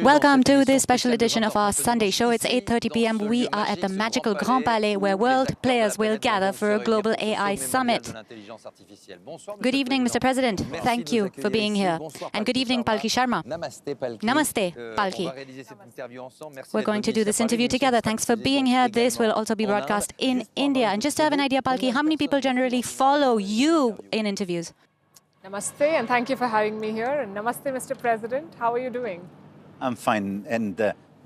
Welcome to this special edition of our Sunday show. It's 8:30 p.m. We are at the magical Grand Palais where world players will gather for a global AI summit. Good evening, Mr. President. Thank you for being here. And good evening, Palki Sharma. Namaste, Palki. We're going to do this interview together. Thanks for being here. This will also be broadcast in India. And just to have an idea, Palki, how many people generally follow you in interviews? Namaste, and thank you for having me here. And namaste, Mr. President. How are you doing? I'm fine. And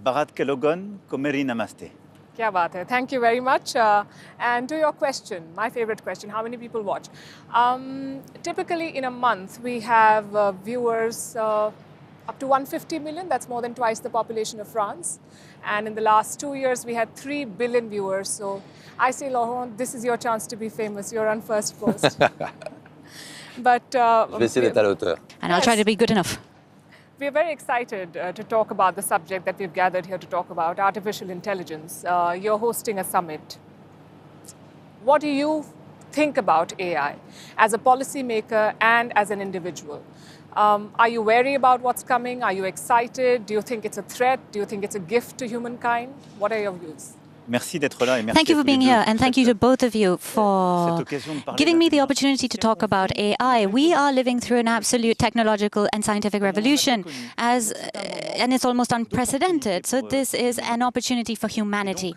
Bharat ke logon ko meri namaste. Kya baat hai. Thank you very much. And to your question, my favorite question, how many people watch? Typically in a month, we have viewers up to 150 million. That's more than twice the population of France. And in the last 2 years, we had 3 billion viewers. So I say, Laurent, this is your chance to be famous. You're on first post. But, and I'll try to be good enough. We're very excited to talk about the subject that we've gathered here to talk about, artificial intelligence. You're hosting a summit. What do you think about AI as a policymaker and as an individual? Are you wary about what's coming? Are you excited? Do you think it's a threat? Do you think it's a gift to humankind? What are your views? Thank you for being here, and thank you to both of you for giving me the opportunity to talk about AI. We are living through an absolute technological and scientific revolution, and it's almost unprecedented. So this is an opportunity for humanity.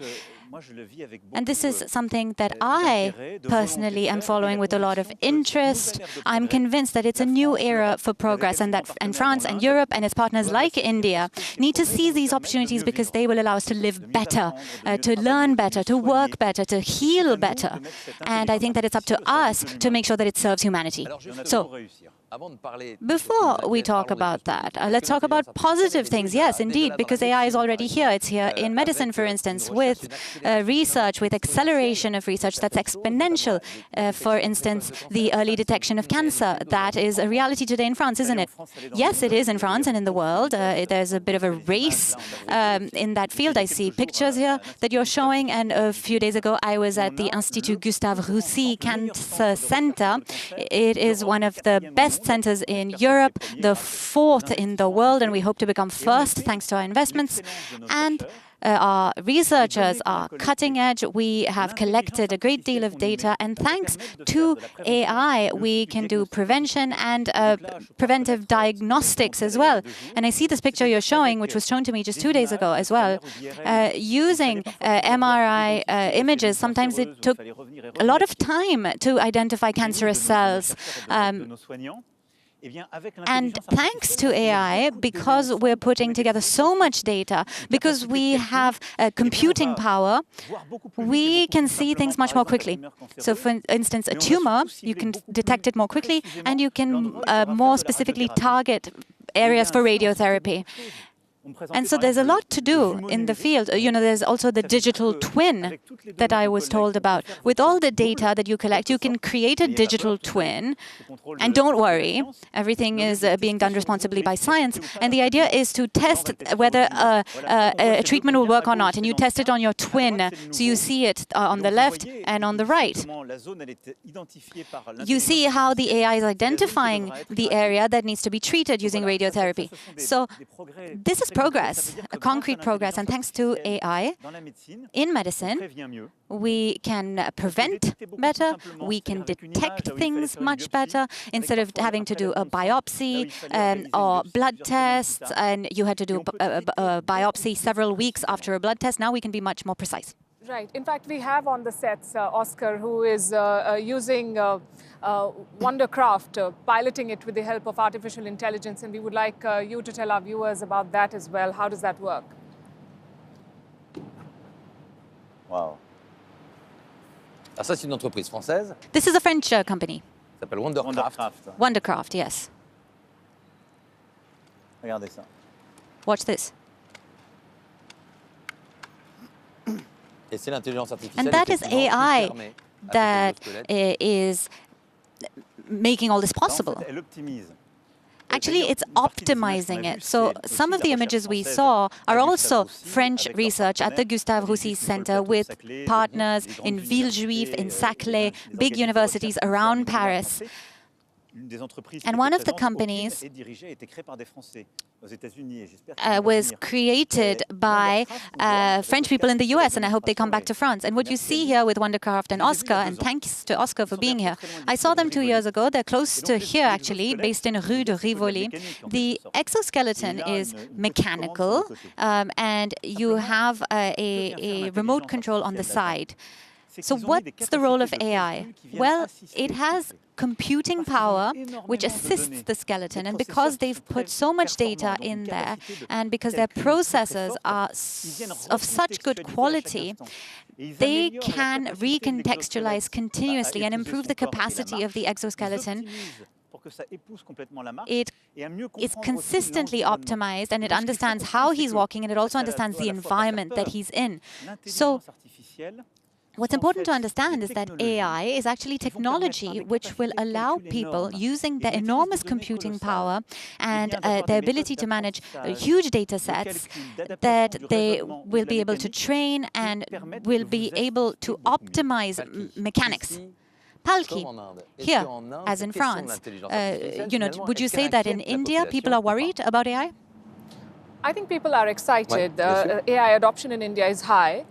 And this is something that I personally am following with a lot of interest. I'm convinced that it's a new era for progress, and that France and Europe and its partners like India need to seize these opportunities because they will allow us to live better, to learn better, to work better, to heal better. And I think that it's up to us to make sure that it serves humanity. So, before we talk about that, let's talk about positive things. Yes, indeed, because AI is already here. It's here in medicine, for instance, with research, with acceleration of research that's exponential. For instance, the early detection of cancer. That is a reality today in France, isn't it? Yes, it is in France and in the world. There's a bit of a race in that field. I see pictures here that you're showing. And a few days ago, I was at the Institut Gustave Roussy Cancer Center. It is one of the best centers in Europe, the 4th in the world, and we hope to become first thanks to our investments. And our researchers are cutting edge. We have collected a great deal of data, and thanks to AI, we can do prevention and preventive diagnostics as well. And I see this picture you're showing, which was shown to me just 2 days ago as well. Using MRI images, sometimes it took a lot of time to identify cancerous cells. And thanks to AI, because we're putting together so much data, because we have computing power, we can see things much more quickly. So for instance, a tumor, you can detect it more quickly, and you can more specifically target areas for radiotherapy. And so there's a lot to do in the field. You know, there's also the digital twin that I was told about. With all the data that you collect, you can create a digital twin. And don't worry, everything is being done responsibly by science. And the idea is to test whether a treatment will work or not. And you test it on your twin. So you see it on the left and on the right. You see how the AI is identifying the area that needs to be treated using radiotherapy. So this is progress, a concrete progress, and thanks to AI, in medicine, we can prevent better, we can detect things much better. Instead of having to do a biopsy or blood tests, and you had to do a biopsy several weeks after a blood test, now we can be much more precise. Right. In fact, we have on the sets Oscar, who is using Wondercraft, piloting it with the help of artificial intelligence, and we would like you to tell our viewers about that as well. How does that work? Wow. Alors ça, c'est une entreprise française. This is a French company. Ça s'appelle Wondercraft. Wondercraft, yes. Regardez ça. Watch this. And that is AI that is making all this possible. Actually, it's optimizing it. So some of the images we saw are also French research at the Gustave Roussy Center with partners in Villejuif, in Saclay, big universities around Paris. And one of the companies was created by French people in the US, and I hope they come back to France. And what you see here with Wondercraft and Oscar, and thanks to Oscar for being here, I saw them 2 years ago. They're close to here, actually, based in Rue de Rivoli. The exoskeleton is mechanical, and you have a remote control on the side. So what's the role of AI? Well, it has computing power which assists the skeleton, and because they've put so much data in there, and because their processors are of such good quality, they can recontextualize continuously and improve the capacity of the exoskeleton. It is consistently optimized, and it understands how he's walking, and it also understands the environment that he's in. So what's important to understand is that AI is actually technology which will allow people, using their enormous computing power and their ability to manage huge data sets, that they will be able to train and will be able to optimize mechanics. Palki, here, as in France, would you say that in India people are worried about AI? I think people are excited. AI adoption in India is high.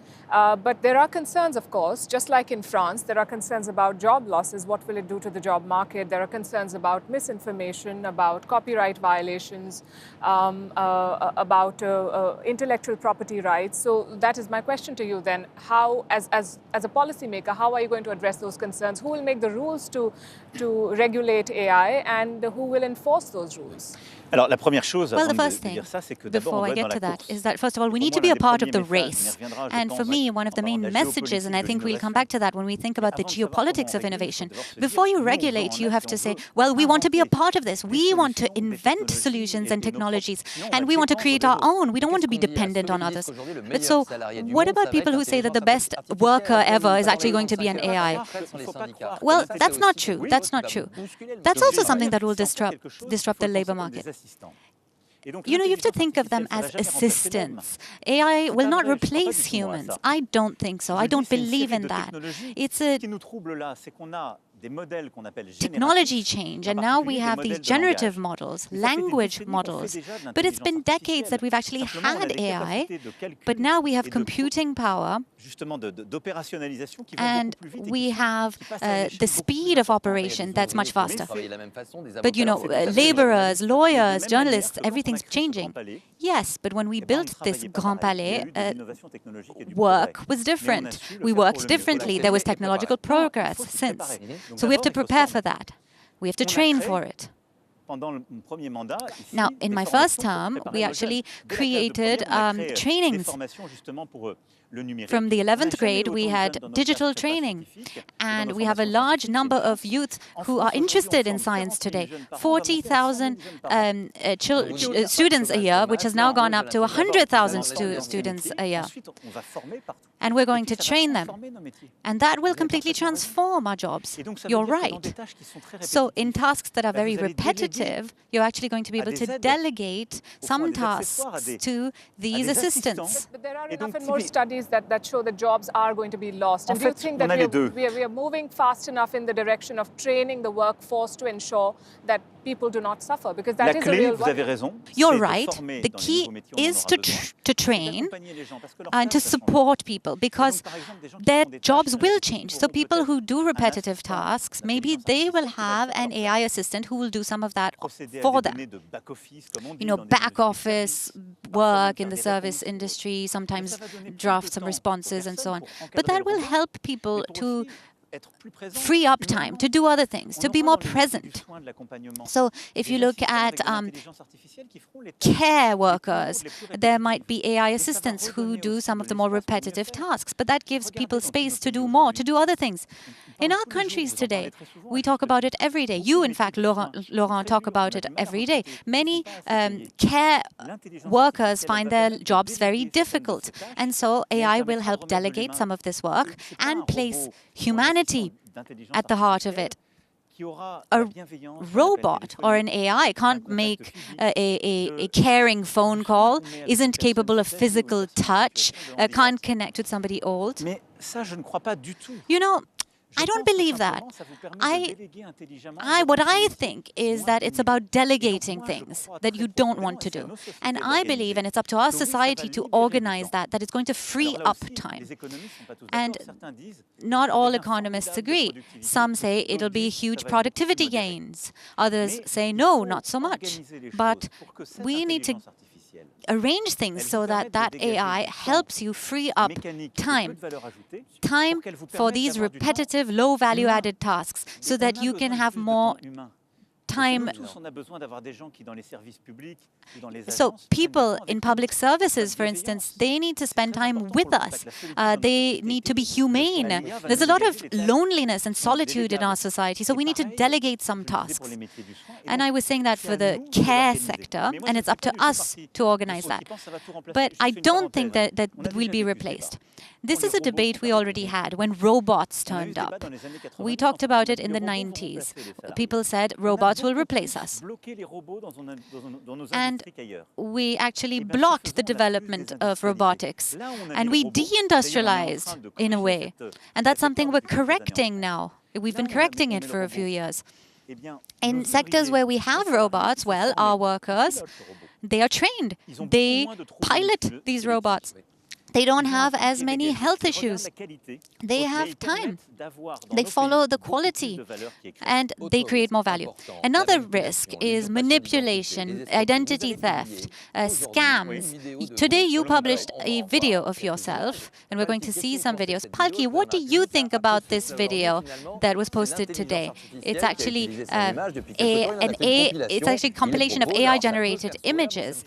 But there are concerns, of course, just like in France, there are concerns about job losses. What will it do to the job market? There are concerns about misinformation, about copyright violations, about intellectual property rights. So that is my question to you then. How, as a policymaker, how are you going to address those concerns? Who will make the rules to regulate AI, and who will enforce those rules? Well, the first thing, before I get to that, is that, first of all, we need to be a part of the race. And for me, one of the main messages, and I think we'll come back to that when we think about the geopolitics of innovation, before you regulate, you have to say, well, we want to be a part of this. We want to invent solutions and technologies, and we want to create our own. We don't want to be dependent on others. But so, what about people who say that the best worker ever is actually going to be an AI? Well, that's not true. That's not true. That's also something that will disrupt the labor market. You have to think of them as assistants. AI will not replace humans. I don't think so. I don't believe in that. It's a technology change, and now we have these generative models, language models. But it's been decades that we've actually had AI, but now we have computing power, and we have the speed of operation that's much faster. But laborers, lawyers, journalists, everything's changing. Yes, but when we built this Grand Palais, work was different. We worked differently. There was technological progress since. So we have to prepare for that. We have to train for it. Now, in my first term, we actually created trainings. From the 11th grade, we had digital training, and we have a large number of youth who are interested in science today. 40,000 students a year, which has now gone up to 100,000 students a year. And we're going to train them. And that will completely transform our jobs. You're right. So in tasks that are very repetitive, you're actually going to be able to delegate some tasks to these assistants. But there are enough and more studies that show that jobs are going to be lost. And do you think that we are moving fast enough in the direction of training the workforce to ensure that people do not suffer? Because that is a real worry. You're right. The key is to train and to support people, because their jobs will change. So people who do repetitive tasks, maybe they will have an AI assistant who will do some of that for them. Back office work in the service industry, sometimes draft some responses and so on. But that will help people to free up time to do other things, to be more present. So if you look at care workers, there might be AI assistants who do some of the more repetitive tasks, but that gives people space to do more, to do other things. In our countries today, we talk about it every day. You, in fact, Laurent, talk about it every day. Many care workers find their jobs very difficult. And so AI will help delegate some of this work and place humanity at the heart of it. A robot or an AI can't make a caring phone call, isn't capable of physical touch, can't connect with somebody old. I don't believe that. What I think is that it's about delegating things that you don't want to do. And I believe, and it's up to our society to organize that it's going to free up time. And not all economists agree. Some say it'll be huge productivity gains. Others say no, not so much. But we need to arrange things so that AI helps you free up time for these repetitive, low value-added tasks so that you can have more time. So people in public services, for instance, they need to spend time with us. They need to be humane. There's a lot of loneliness and solitude in our society, so we need to delegate some tasks. And I was saying that for the care sector, and it's up to us to organize that. But I don't think that we'll be replaced. This is a debate we already had when robots turned up. We talked about it in the 90s. People said robots will replace us. And we actually blocked the development of robotics. And we deindustrialized in a way. And that's something we're correcting now. We've been correcting it for a few years. In sectors where we have robots, well, our workers, they are trained. They pilot these robots. They don't have as many health issues. They have time. They follow the quality, and they create more value. Another risk is manipulation, identity theft, scams. Today you published a video of yourself, and we're going to see some videos. Palki, what do you think about this video that was posted today? It's actually it's actually a compilation of AI-generated images.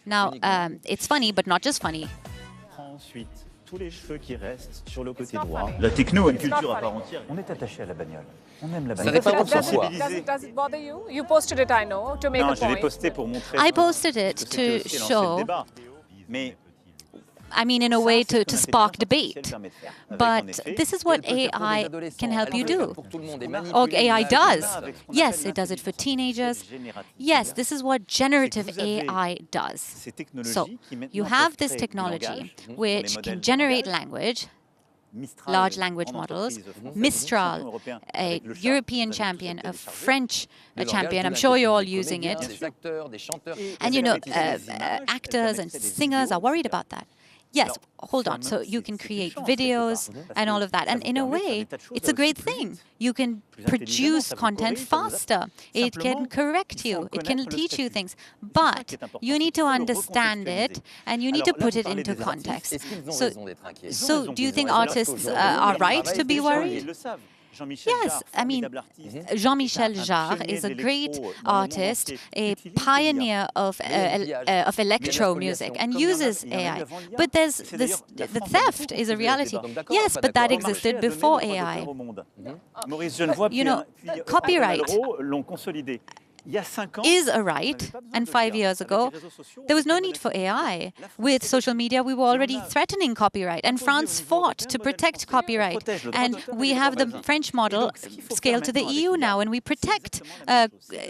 Now, it's funny, but not just funny. Ensuite, tous les cheveux qui restent sur le côté droit. La techno est une culture à part entière. On est attaché à la bagnole. On aime la bagnole. Does it bother you? You posted it, I know, to make a point. Non, je l'ai posté pour montrer. I posted it to show. Mais I mean, in a way to spark debate. But this is what AI can help you do. Or AI does. Yes, it does it for teenagers. Yes, this is what generative AI does. So you have this technology which can generate language, large language models. Mistral, a European champion, a French champion. I'm sure you're all using it. And you know, actors and singers are worried about that. Yes, hold on. So you can create videos and all of that. And in a way, it's a great thing. You can produce content faster. It can correct you. It can teach you things. But you need to understand it, and you need to put it into context. So do you think artists are right to be worried? Yes, I mean, Jean-Michel Jarre is a great artist, a pioneer of electro music, and uses AI. But there's this, the theft is a reality. Yes, but that existed before AI. You know, copyright is a right, and 5 years ago, there was no need for AI. With social media, we were already threatening copyright, and France fought to protect copyright. And we have the French model scaled to the EU now, and we protect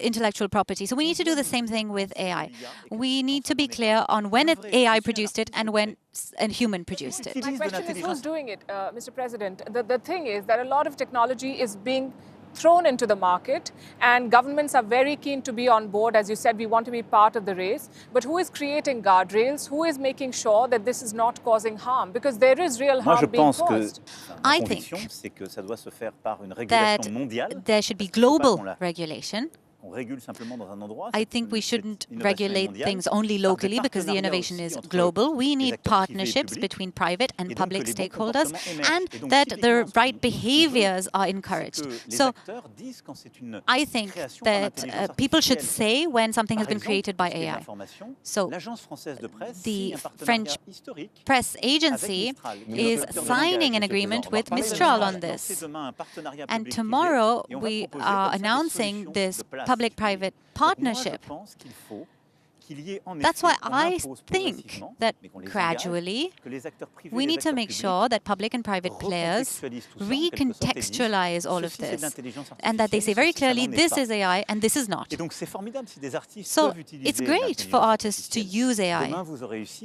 intellectual property. So we need to do the same thing with AI. We need to be clear on when AI produced it and when a human produced it. My question is, who's doing it, Mr. President? The thing is that a lot of technology is being thrown into the market, and governments are very keen to be on board. As you said, we want to be part of the race. But who is creating guardrails? Who is making sure that this is not causing harm? Because there is real harm being caused. I think that there should be global regulation. I think we shouldn't regulate things only locally because the innovation is global. We need partnerships between private and public stakeholders, and that the right behaviors are encouraged. So I think that people should say when something has been created by AI. So the French press agency is signing an agreement with Mistral on this. And tomorrow we are announcing this public-private partnership. That's why I think that gradually we need to make sure that public and private players recontextualize all of this and that they say very clearly, this is AI and this is not. So it's great for artists to use AI.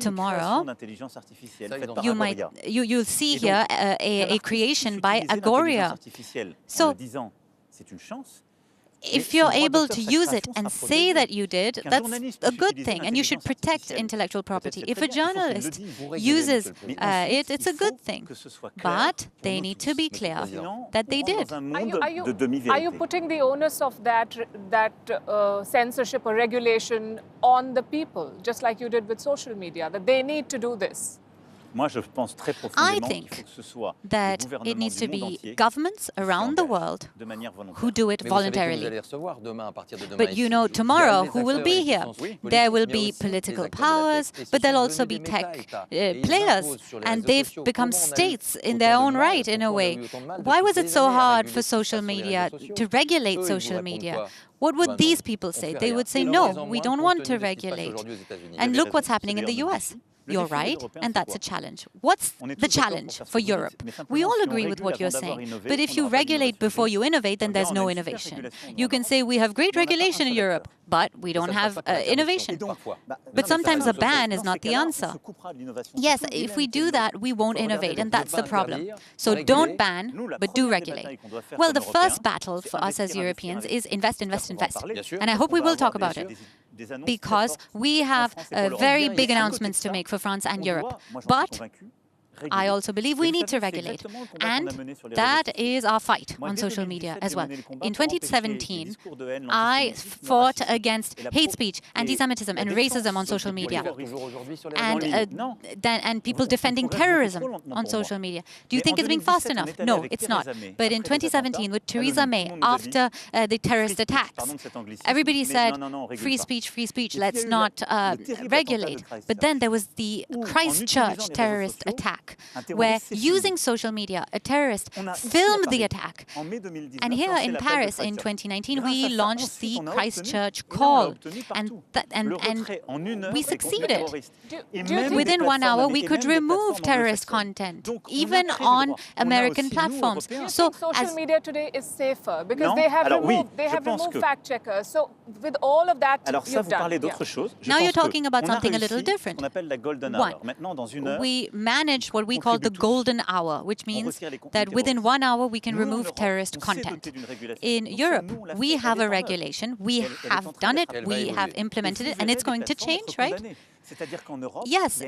Tomorrow, you'll see here a creation by Agoria. So if you're able to use it and say that you did, that's a good thing, and you should protect intellectual property. If a journalist uses it, it's a good thing. But they need to be clear that they did. Are you putting the onus of that censorship or regulation on the people, just like you did with social media, that they need to do this? I think that it needs to be governments around the world who do it voluntarily. But you know, tomorrow, who will be here? There will be political powers, but there'll also be tech players, and they've become states in their own right, in a way. Why was it so hard for social media to regulate social media? What would these people say? They would say, no, we don't want to regulate. And look what's happening in the US. You're right, and that's a challenge. What's the challenge for Europe? We all agree with what you're saying, but if you regulate before you innovate, then there's no innovation. You can say we have great regulation in Europe, but we don't have innovation. But sometimes a ban is not the answer. Yes, if we do that, we won't innovate, and that's the problem. So don't ban, but do regulate. Well, the first battle for us as Europeans is invest, invest, invest. And I hope we will talk about it, because we have very big announcements to make for France and Europe. But I also believe we need to regulate, and that is our fight on social media as well. In 2017, I fought against hate speech, anti-Semitism and racism on social media, and people defending terrorism on social media. Do you think it's being fast enough? No, it's not. But in 2017, with Theresa May, after the terrorist attacks, everybody said, free speech, let's not regulate. But then there was the Christchurch terrorist attack, where using social media, a terrorist filmed the attack. And here in Paris in 2019, we launched the Christchurch call, and we succeeded. Within 1 hour, we could remove terrorist content, even on American platforms. So social media today is safer because they have removed fact checkers. So with all of that, you've done. Now you're talking about something a little different. One, we managed what we call the golden hour, which means that within 1 hour we can remove terrorist content. In Europe, we have a regulation, we have done it, we have implemented it, and it's going to change, right? Yes,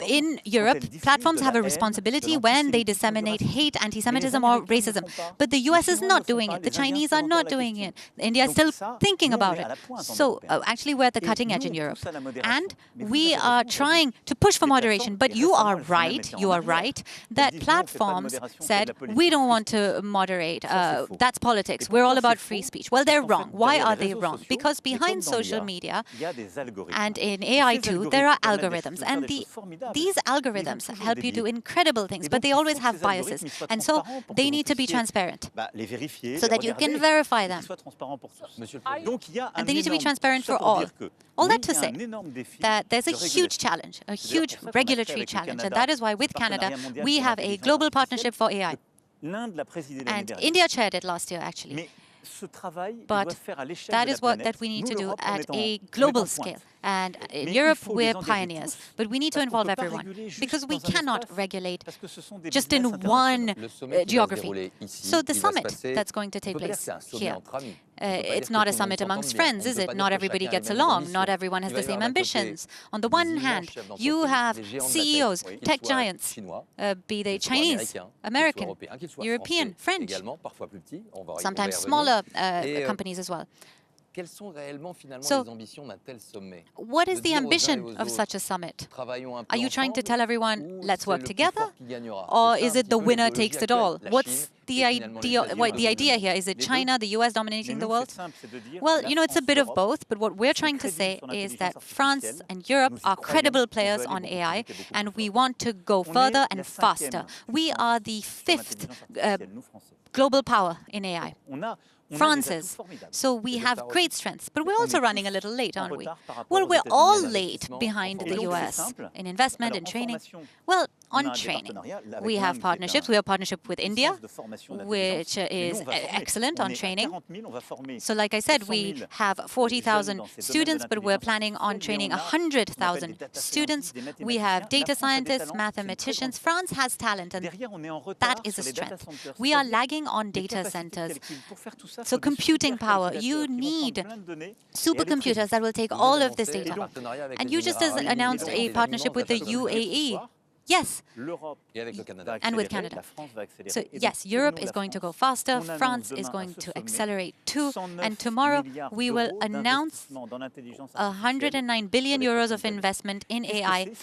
in Europe, platforms have a responsibility when they disseminate hate, anti-Semitism or racism. But the US is not doing it. The Chinese are not doing it. India is still thinking about it. So actually, we're at the cutting edge in Europe. And we are trying to push for moderation. But you are right, that platforms said, we don't want to moderate. That's politics. We're all about free speech. Well, they're wrong. Why are they wrong? Because behind social media and in AI too, there are algorithms, and these algorithms help you do incredible things, but they always have biases, and so they need to be transparent so that you can verify them. And they need to be transparent for all. All that to say that there's a huge challenge, a huge regulatory challenge, and that is why with Canada we have a global partnership for AI. And India chaired it last year, actually. But that is work that we need to do at a global scale. And in Europe, we're pioneers. But we need to involve everyone, because we cannot regulate just in one geography. So the summit that's going to take place here, it's not a summit amongst friends, is it? Not everybody gets along. Not everyone has the same ambitions. On the one hand, you have CEOs, tech giants, be they Chinese, American, European, French, sometimes smaller companies as well. So, what is the ambition of such a summit? Are you trying to tell everyone, let's work together? Or is it the winner takes it all? What's the idea here? Is it China, the US dominating the world? Well, you know, it's a bit of both, but what we're trying to say is that France and Europe are credible players on AI, and we want to go further and faster. We are the 5th global power in AI. France is. So we have great strengths, but we're also running a little late, aren't we? Well, we're all late behind the US in investment and training. Well, on training, we have partnerships. We have a partnership with India, which is excellent on training. So like I said, we have 40,000 students, but we're planning on training 100,000 students. We have data scientists, mathematicians. France has talent, and that is a strength. We are lagging on data centers. So computing power, you need supercomputers that will take all of this data. And you just announced a partnership with the UAE. Yes, and with Canada. So yes, Europe is going to go faster, France is going to accelerate too, and tomorrow we will announce 109 billion euros of investment in AI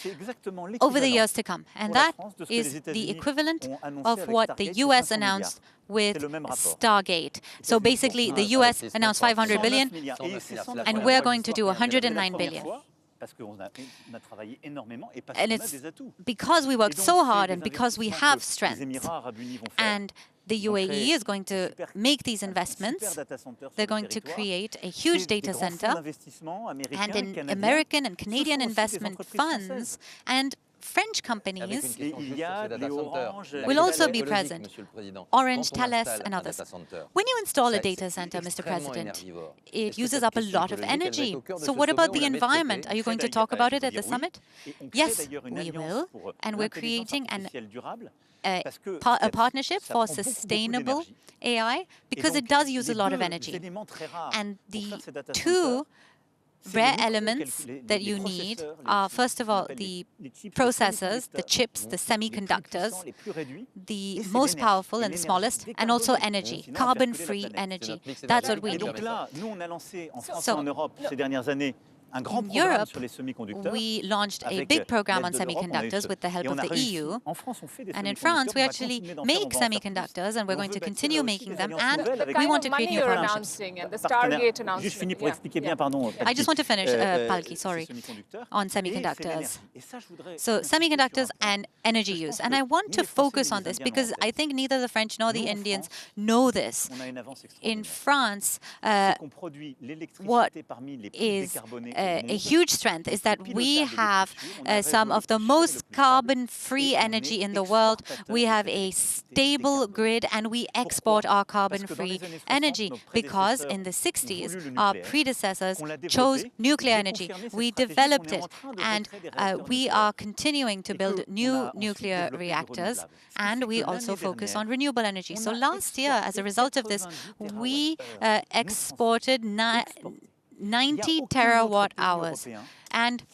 over the years to come. And that is the equivalent of what the US announced with Stargate. So basically, the US announced 500 billion, and we're going to do 109 billion. And it's because we worked so hard and because we have strengths. And the UAE is going to make these investments. They're going to create a huge data center, and in American and Canadian investment funds and French companies will also be present. Orange, Thales, and others. When you install a data center, Mr. President, it uses up a lot of energy. So what about the environment? Are you going to talk about it at the summit? Yes, we will. And we're creating a partnership for sustainable AI because it does use a lot of energy. And the two rare elements that you need are, first of all, the processors, the chips, the semiconductors, the most powerful and the smallest, and also energy, carbon-free energy. That's what we need. So, in Europe, we launched a big program on semiconductors with the help of the EU. And in France, we actually make semiconductors, and we're going to continue making them. And we want to create new partnerships. And the Stargate announcement. I just want to finish, Palki, sorry, on semiconductors. So semiconductors and energy use. And I want to focus on this because I think neither the French nor the Indians know this. In France, what is a huge strength is that we have some of the most carbon-free energy in the world. We have a stable grid, and we export our carbon-free energy because in the 60s, our predecessors chose nuclear energy. We developed it, and we are continuing to build new nuclear reactors, and we also focus on renewable energy. So last year, as a result of this, we exported 90 terawatt hours. And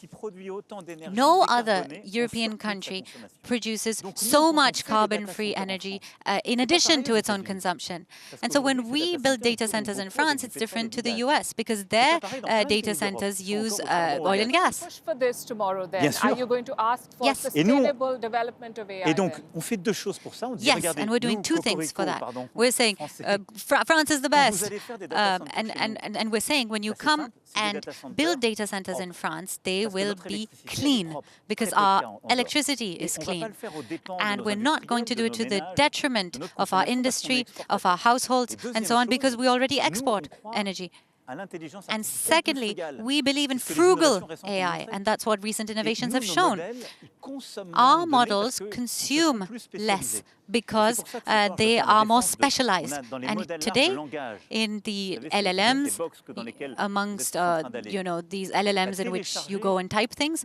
no other European country produces so much carbon-free energy in addition to its own consumption. And so when we build data centers in France, it's different to the US because their data centers use oil and gas. Push for this tomorrow then. Are you going to ask for sustainable development of AI? Yes, and we're doing two things for that. We're saying France is the best. And we're saying when you come and build data centers in France, they will be clean because our electricity is clean. And we're not going to do it to the detriment of our industry, of our households, and so on, because we already export energy. And secondly, we believe in frugal AI, and that's what recent innovations have shown. Our models consume less because they are more specialized. And today, in the LLMs, amongst these LLMs in which you go and type things,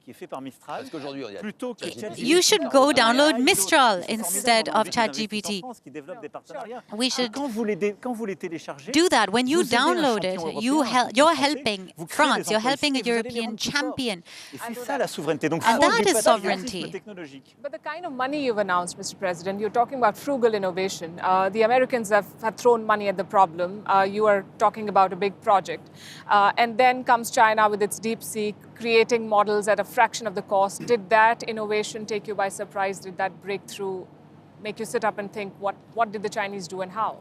you should go download Mistral instead of ChatGPT. We should do that. When you download it, you're helping France. You're helping a European champion. And that is sovereignty. But the kind of money you've announced, Mr. President, you're talking about frugal innovation. The Americans have thrown money at the problem. You are talking about a big project. And then comes China with its DeepSeek, creating models at a fraction of the cost. Did that innovation take you by surprise? Did that breakthrough make you sit up and think, what did the Chinese do and how?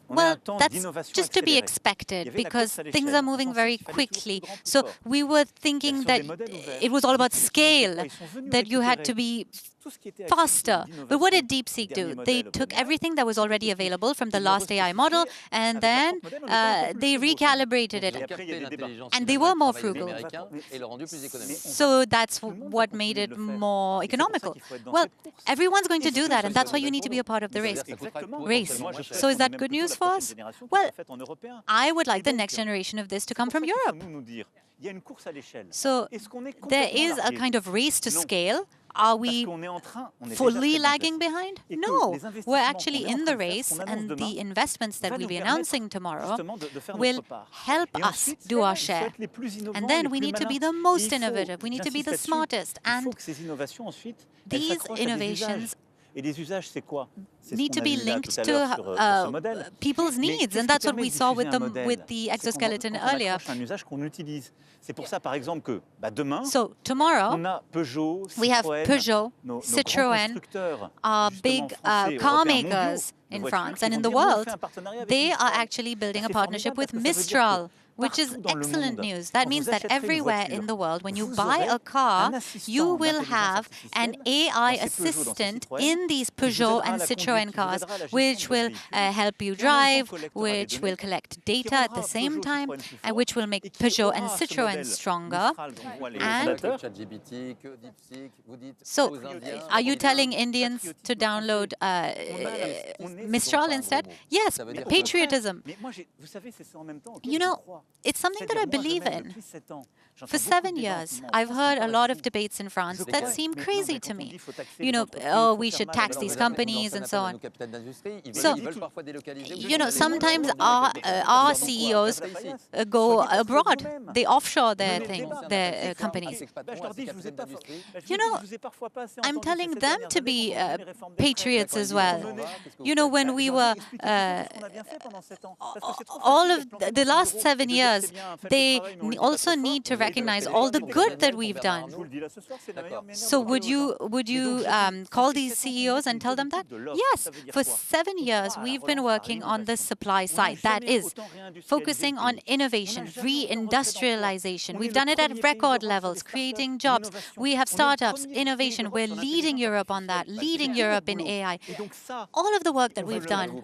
Well, that's just to be expected because things are moving very quickly. So we were thinking that it was all about scale, that you had to be faster. But what did DeepSeek do? They took everything that was already available from the last AI model and then they recalibrated it. And they were more frugal. So that's what made it more economical. Well, everyone's going to do that, and that's why you need to be a part of the race. So is that good news for us? Well, I would like the next generation of this to come from Europe. So there is a kind of race to scale. Are we fully lagging behind? No, we're actually in the race, and the investments that we'll be announcing tomorrow will help us do our share. And then we need to be the most innovative, we need to be the smartest, and these innovations need to be linked to people's needs, and that's what we saw with the exoskeleton earlier. So tomorrow, we have Peugeot, Citroën, our big car makers in France and in the world. They are actually building a partnership with Mistral, which is excellent news. That means that everywhere in the world, when you buy a car, you will have an AI assistant in these Peugeot and Citroën cars, which will help you drive, which will collect data at the same time, and which will make Peugeot and Citroën stronger. And so, are you telling Indians to download Mistral instead? Yes, patriotism. You know, it's something that I believe in. For 7 years, I've heard a lot of debates in France that seem crazy to me. You know, oh, we should tax these companies and so on. So, you know, sometimes our CEOs go abroad. They offshore their companies. You know, I'm telling them to be patriots as well. You know, when we were all of the last 7 years, they also need to recognize all the good that we've done. So would you call these CEOs and tell them that? Yes, for 7 years we've been working on the supply side. That is, focusing on innovation, re-industrialization. We've done it at record levels, creating jobs. We have startups, innovation. We're leading Europe on that, leading Europe in AI. All of the work that we've done.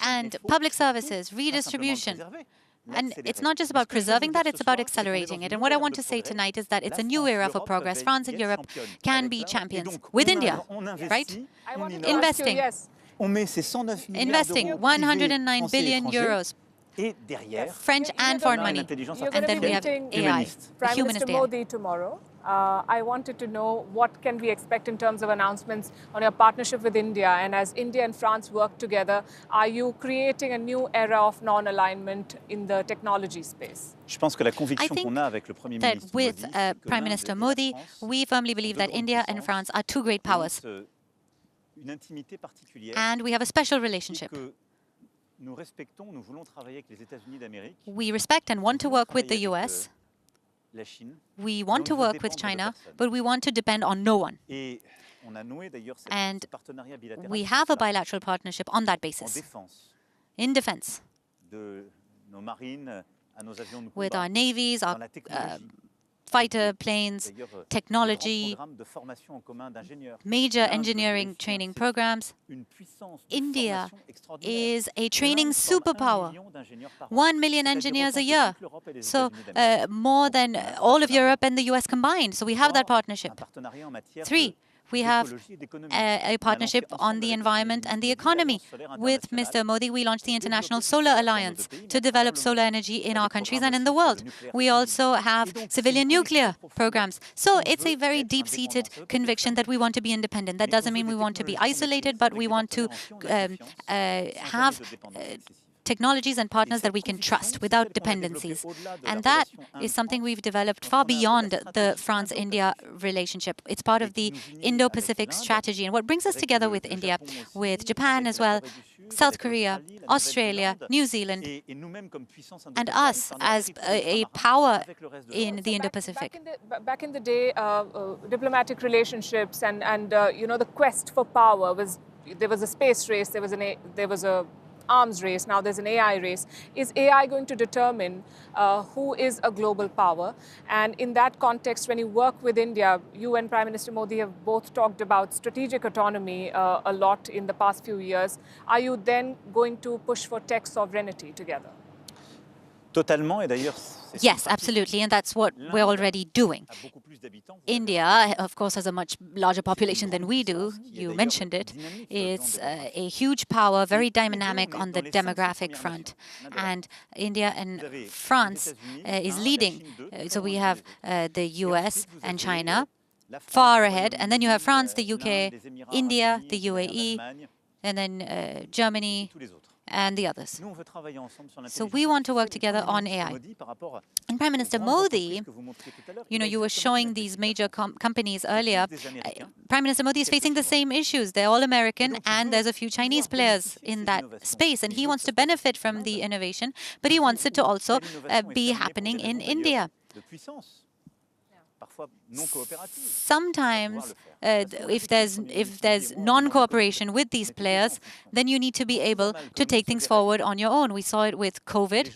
And public services, redistribution. And it's not just about preserving that, it's about accelerating it. And what I want to say tonight is that it's a new era for progress. France and Europe can be champions with India, right? Investing. Investing 109 billion euros. French and foreign money. And then we have AI, humanist AI. Modi tomorrow. I wanted to know what can we expect in terms of announcements on your partnership with India, and as India and France work together, are you creating a new era of non-alignment in the technology space? I think that with Prime Minister Modi, we firmly believe that India and France are two great powers. And we have a special relationship. We respect and want to work with the US. We want to work with China, but we want to depend on no one. And we have a bilateral partnership on that basis. In defense. With our navies, our fighter planes, technology, major engineering training programs. India is a training superpower. 1 million engineers a year. So more than all of Europe and the US combined. So we have that partnership. 3. We have a partnership on the environment and the economy. With Mr. Modi, we launched the International Solar Alliance to develop solar energy in our countries and in the world. We also have civilian nuclear programs. So it's a very deep-seated conviction that we want to be independent. That doesn't mean we want to be isolated, but we want to have technologies and partners that we can trust without dependencies. And that is something we've developed far beyond the France-India relationship. It's part of the Indo-Pacific strategy. And what brings us together with India, with Japan as well, South Korea, Australia, New Zealand, and us as a power in the Indo-Pacific. Back in the day, diplomatic relationships and you know, the quest for power was, there was a space race, there was a arms race, now there's an AI race. Is AI going to determine who is a global power? And in that context, when you work with India, you and Prime Minister Modi have both talked about strategic autonomy a lot in the past few years. Are you then going to push for tech sovereignty together? Yes, absolutely, and that's what we're already doing. India, of course, has a much larger population than we do. You mentioned it. It's a huge power, very dynamic on the demographic front. And India and France is leading. So we have the US and China far ahead. And then you have France, the UK, India, the UAE, and then Germany, and the others. So we want to work together on AI. And Prime Minister Modi, you were showing these major companies earlier. Prime Minister Modi is facing the same issues. They're all American, and there's a few Chinese players in that space. And he wants to benefit from the innovation, but he wants it to also be happening in India. Sometimes, if there's non-cooperation with these players, then you need to be able to take things forward on your own. We saw it with COVID.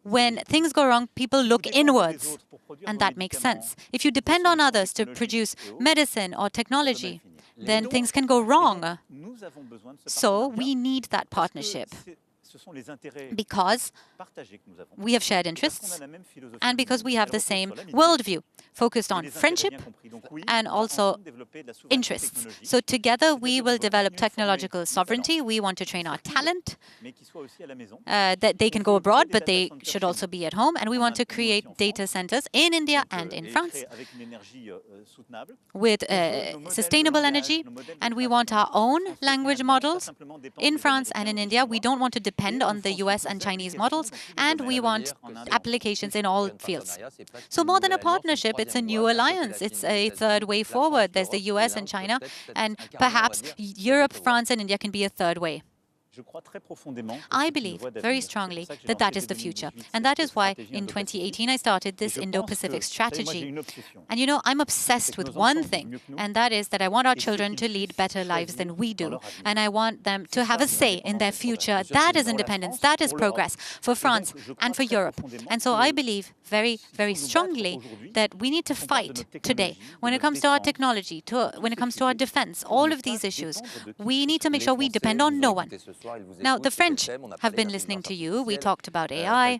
When things go wrong, people look inwards, and that makes sense. If you depend on others to produce medicine or technology, then things can go wrong. So we need that partnership, because we have shared interests and because we have the same worldview, focused on friendship and also interests. So together we will develop technological sovereignty. We want to train our talent, that they can go abroad, but they should also be at home. And we want to create data centers in India and in France with sustainable energy. And we want our own language models in France and in India. We don't want to depend on the US and Chinese models, and we want applications in all fields. So more than a partnership, it's a new alliance. It's a third way forward. There's the US and China, and perhaps Europe, France, and India can be a third way. I believe very strongly that that is the future. And that is why in 2018 I started this Indo-Pacific strategy. And I'm obsessed with one thing, and that is that I want our children to lead better lives than we do. And I want them to have a say in their future. That is independence. That is progress for France and for Europe. And so I believe very, very strongly that we need to fight today. When it comes to our technology, when it comes to our defense, all of these issues, we need to make sure we depend on no one. Now, the French have been listening to you. We talked about AI.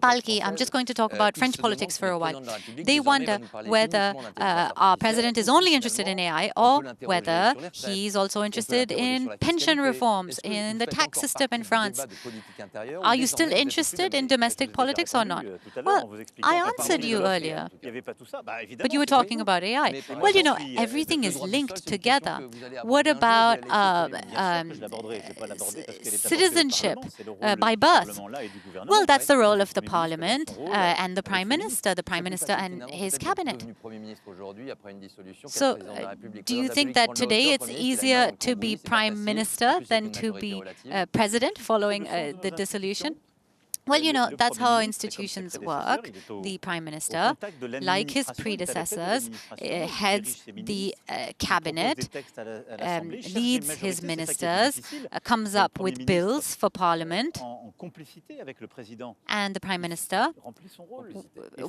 Palki, I'm just going to talk about French politics for a while. They wonder whether our president is only interested in AI or whether he's also interested in pension reforms, in the tax system in France. Are you still interested in domestic politics or not? Well, I answered you earlier, but you were talking about AI. Well, everything is linked together. What about citizenship by birth? Well, that's the role of the parliament and the prime minister and his cabinet. So do you think that today it's easier to be prime minister than to be president following the dissolution? Well, that's how institutions work. The Prime Minister, like his predecessors, heads the cabinet, leads his ministers, comes up with bills for Parliament, and the Prime Minister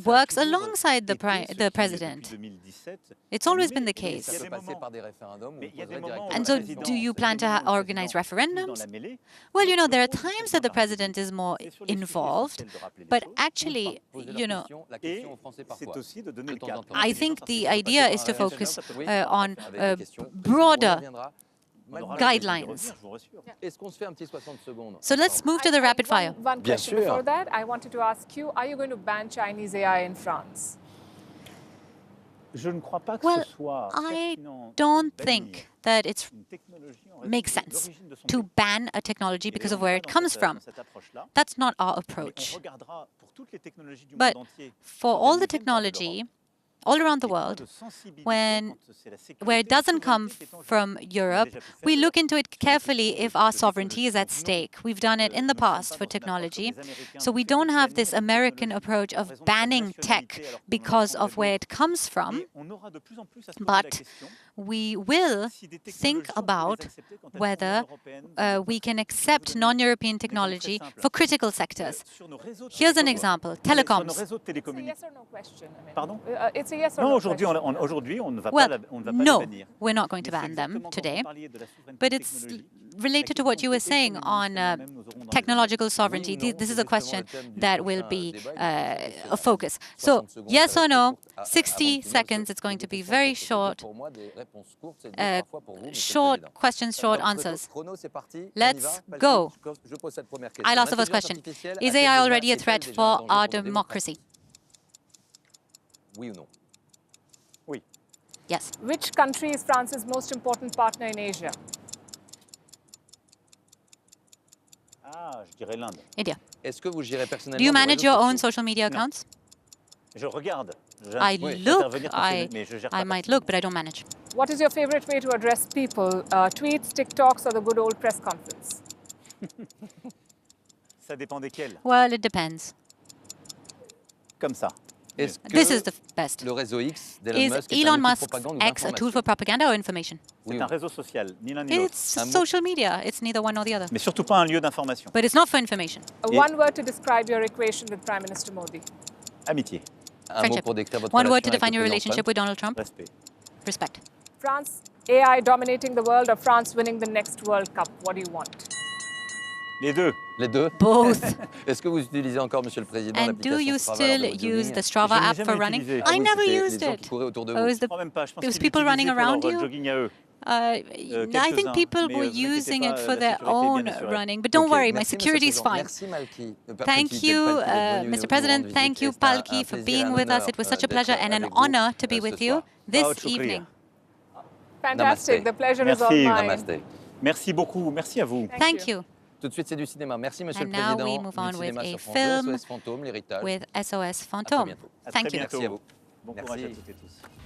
works alongside the President. It's always been the case. And so do you plan to organize referendums? Well, there are times that the President is more involved, but actually, I think the idea is to focus on broader guidelines. So let's move to the rapid fire. One question before that. I wanted to ask you, are you going to ban Chinese AI in France? Well, I don't think that it makes sense to ban a technology because of where it comes from. That's not our approach. But for all the technology, all around the world, where it doesn't come from Europe, we look into it carefully if our sovereignty is at stake. We've done it in the past for technology. So we don't have this American approach of banning tech because of where it comes from, but we will think about whether we can accept non-European technology for critical sectors. Here's an example, telecoms. It's a yes or no question. Pardon? It's a yes or Non, no aujourd'hui, question. aujourd'hui, on ne va pas Well, les no, bannir. we're not going to ban them today, but it's related to what you were saying on technological sovereignty. This is a question that will be a focus. So, yes or no, 60 seconds, it's going to be very short. Short questions, short answers. Let's go. I'll ask the first question. Is AI already a threat for our democracy? Oui ou non? Oui. Yes. Which country is France's most important partner in Asia? Ah, je dirais l'Inde. India. Est-ce que vous gérez personnellement Do you vos manage réseaux your sociaux? own social media accounts? Je regarde. I look, Mais je gère I pas might look, but I don't manage. What is your favorite way to address people? Tweets, TikToks, or the good old press conference? Ça dépend desquels. Well, it depends. Comme ça. Est-ce This is que the best. le réseau X d'Elon Is Musk est un Elon outil de Musk's propagande ou X a tool for d'information? propaganda or information? Oui C'est ou un non? réseau social, ni l'un ni l'autre. It's social media. It's neither one nor the other. Mais surtout pas un lieu d'information. But it's not for information. One word to describe your equation with Prime Minister Modi. Amitié, Un mot Friendship. pour décrire votre One word relation to avec define le your président relationship Trump? with Donald Trump? respect. Respect. France, AI dominating the world, or France winning the next World Cup? What do you want? Les deux. Les deux? Both. Est-ce que vous utilisez encore, Monsieur le Président, And do you l'application Strava still lors de votre use jogging? the Strava Je l'ai app jamais for running? utilisé. Ah I oui, never c'était used les gens it. qui couraient autour de Oh, vous. is the Moi même pas. Je pense It was qu'ils people running l'utilisaient pour around leur you? jogging à eux. I think quelques-uns, people mais were vous inquiétez using pas, it for la their sécurité est bien own assurée. running. But don't Ok, worry, my merci, Monsieur security is le Président. fine. Merci, Malki. Thank you, Mr. President. Thank you, Palki, for being with us. It was such a pleasure and an honor to be with you this evening. Fantastic. Namaste. The pleasure is all Merci. mine. Namaste. Merci beaucoup. Merci à vous. Thank you. Tout de suite, c'est du cinéma. Merci, Monsieur And le now Président. we move on Du with cinéma a sur France 2, film SOS Fantôme, l'héritage. with SOS À très Phantom. bientôt. À Thank très you. bientôt. Merci à vous. Bon courage à Merci. toutes et tous.